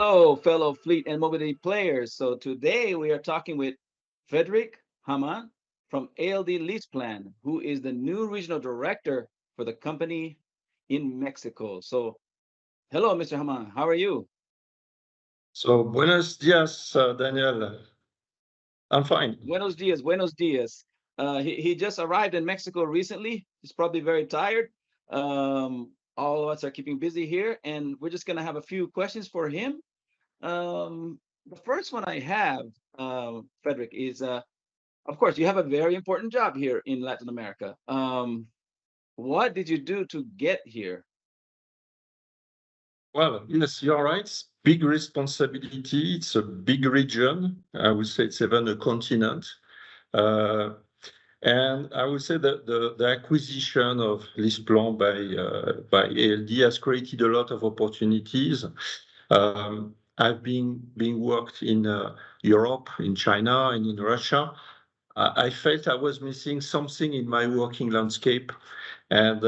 Hello, fellow fleet and mobility players. So today we are talking with Frederic Hamain from ALD Leasplan, who is the new regional director for the company in Mexico. So hello, Mr. Hamain. How are you? So, buenos dias, Daniel. I'm fine. Buenos dias, buenos dias. He just arrived in Mexico recently. He's probably very tired. All of us are keeping busy here, and we're just going to have a few questions for him. The first one I have, Frederic, is of course, you have a very important job here in Latin America. What did you do to get here? Well, yes, you're right. Big responsibility. It's a big region. I would say it's even a continent. Uh, and I would say that the acquisition of Leasplan by ALD has created a lot of opportunities. I've been worked in Europe, in China, and in Russia. I felt I was missing something in my working landscape, and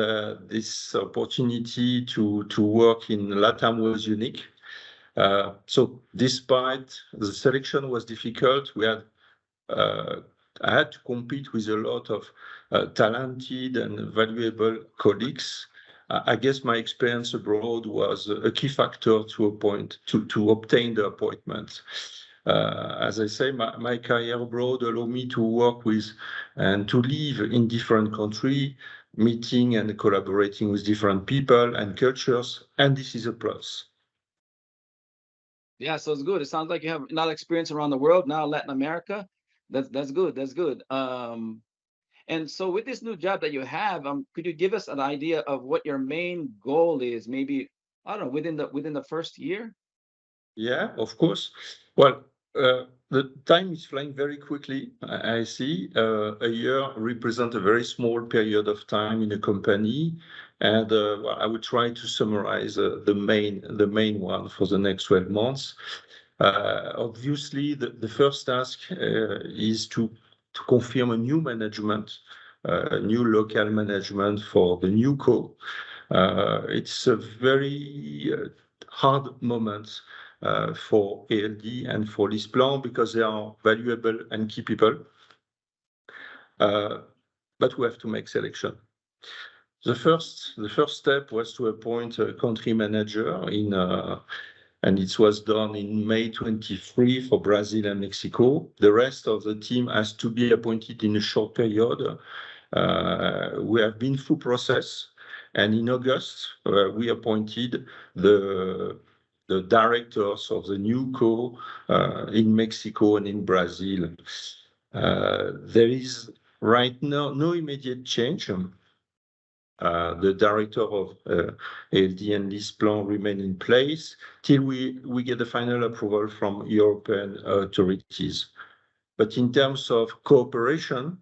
this opportunity to work in LATAM was unique. So despite the selection was difficult, uh, I had to compete with a lot of talented and valuable colleagues. I guess my experience abroad was a key factor to obtain the appointment. As I say, my career abroad allowed me to work with and to live in different countries, meeting and collaborating with different people and cultures, and this is a plus. Yeah, so it's good. It sounds like you have a lot of experience around the world, now Latin America. That's good. That's good. And so with this new job that you have, could you give us an idea of what your main goal is? Maybe, I don't know, within the first year? Yeah, of course. Well, the time is flying very quickly. I see a year represent a very small period of time in a company, and well, I would try to summarize the main one for the next 12 months. Obviously, the first task is to confirm a new management, new local management for the new co. It's a very hard moment for ALD and for Leasplan because they are valuable and key people. But we have to make selection. The first step was to appoint a country manager and it was done in May 23 for Brazil and Mexico. The rest of the team has to be appointed in a short period. We have been through process, and in August we appointed the directors of the new co in Mexico and in Brazil. There is right now no immediate change. The director of ALD and Leasplan remain in place till we get the final approval from European authorities. But in terms of cooperation,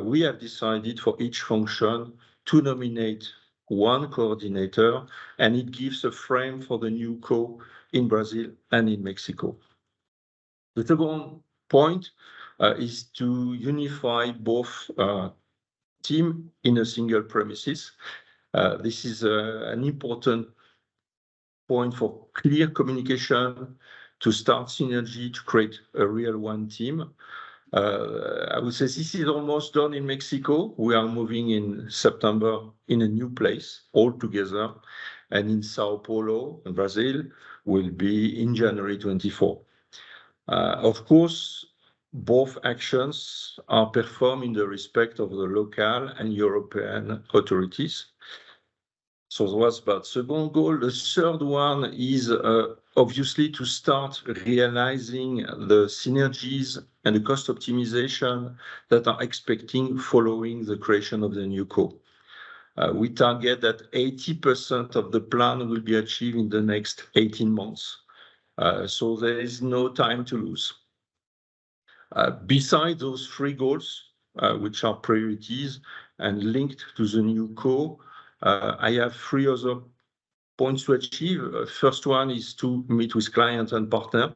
we have decided for each function to nominate one coordinator, and it gives a frame for the new co in Brazil and in Mexico. The second point is to unify both team in a single premises. This is an important point for clear communication, to start synergy, to create a real one team. I would say this is almost done in Mexico. We are moving in September in a new place all together, and in Sao Paulo, in Brazil, will be in January 24. Of course, both actions are performed in the respect of the local and European authorities. So that was about second goal. The third one is obviously to start realizing the synergies and the cost optimization that are expecting following the creation of the new co. We target that 80% of the plan will be achieved in the next 18 months. So there is no time to lose. Besides those three goals, which are priorities and linked to the new co, I have three other points to achieve. First one is to meet with clients and partners.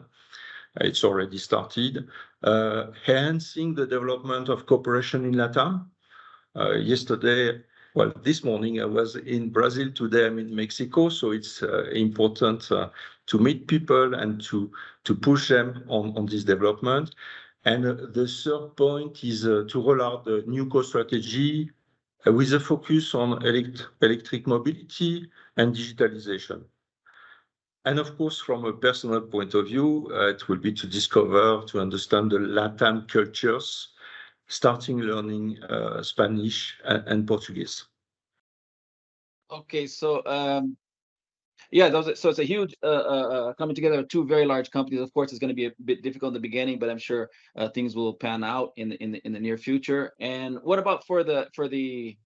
It's already started. Enhancing the development of cooperation in LATAM. This morning I was in Brazil, today I'm in Mexico, so it's important to meet people and to push them on this development. And the third point is to roll out the new core strategy with a focus on electric mobility and digitalization. And of course, from a personal point of view, it will be to discover, to understand the Latin cultures, starting learning Spanish and Portuguese. Okay, so yeah, so it's a huge coming together of two very large companies. Of course, it's going to be a bit difficult in the beginning, but I'm sure things will pan out in the near future. And what about for the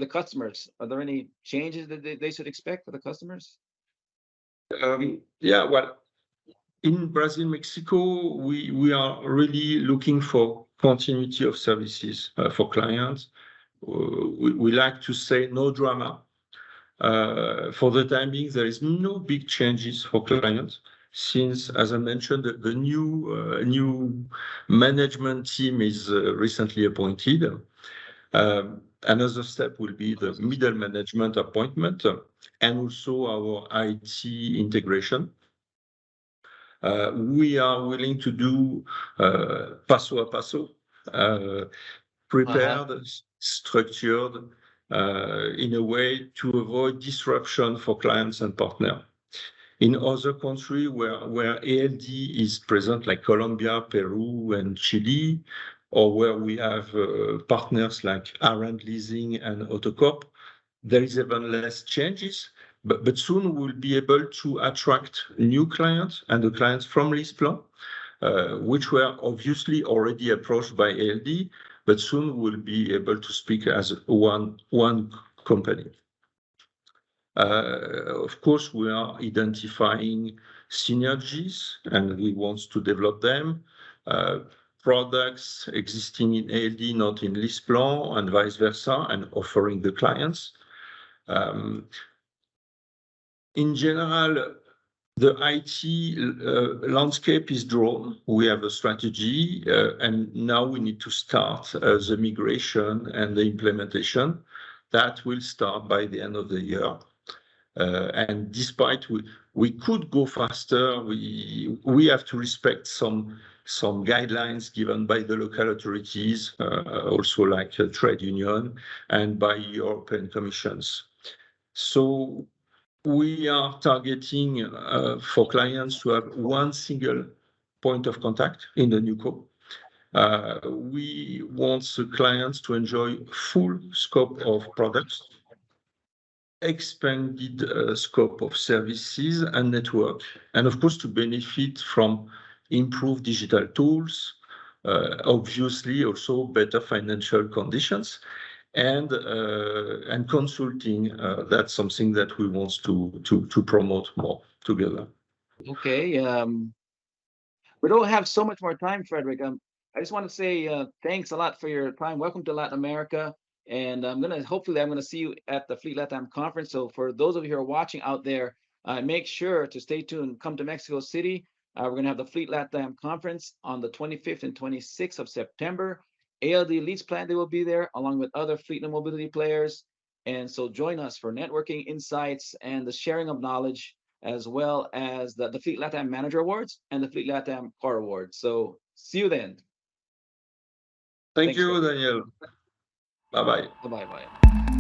customers? Are there any changes that they should expect for the customers? Yeah, well, in Brazil, Mexico, we are really looking for continuity of services for clients. We like to say no drama. For the time being, there is no big changes for clients since, as I mentioned, the new management team is recently appointed. Another step will be the middle management appointment and also our IT integration. We are willing to do passo a passo, prepared, structured in a way to avoid disruption for clients and partners. In other countries where ALD is present, like Colombia, Peru, and Chile, or where we have partners like R&D Leasing and Automotive, there is even less changes. But soon we'll be able to attract new clients and the clients from Leasplan, which were obviously already approached by ALD, but soon we'll be able to speak as one company. Of course, we are identifying synergies and we want to develop them. Products existing in ALD, not in Leasplan, and vice versa, and offering the clients. In general, the IT landscape is drawn. We have a strategy, and now we need to start the migration and the implementation. That will start by the end of the year. And despite we could go faster, we have to respect some guidelines given by the local authorities, also like trade union and by European commissions. So we are targeting for clients to have one single point of contact in the new co. We want the clients to enjoy full scope of products, expanded scope of services and network, and of course to benefit from improved digital tools, obviously also better financial conditions, and consulting. That's something that we want to promote more together. Okay. We don't have so much more time, Frederic. I just want to say thanks a lot for your time. Welcome to Latin America. And hopefully I'm gonna see you at the Fleet Latam conference. So for those of you who are watching out there, make sure to stay tuned. Come to Mexico City. We're gonna have the Fleet Latam conference on the 25th and 26th of September. ALD Leasplan, they will be there along with other fleet and mobility players. And so join us for networking insights and the sharing of knowledge, as well as the Fleet Latam Manager Awards and the Fleet Latam Car Awards. So see you then. Thank you, Daniel. Bye-bye. Bye-bye.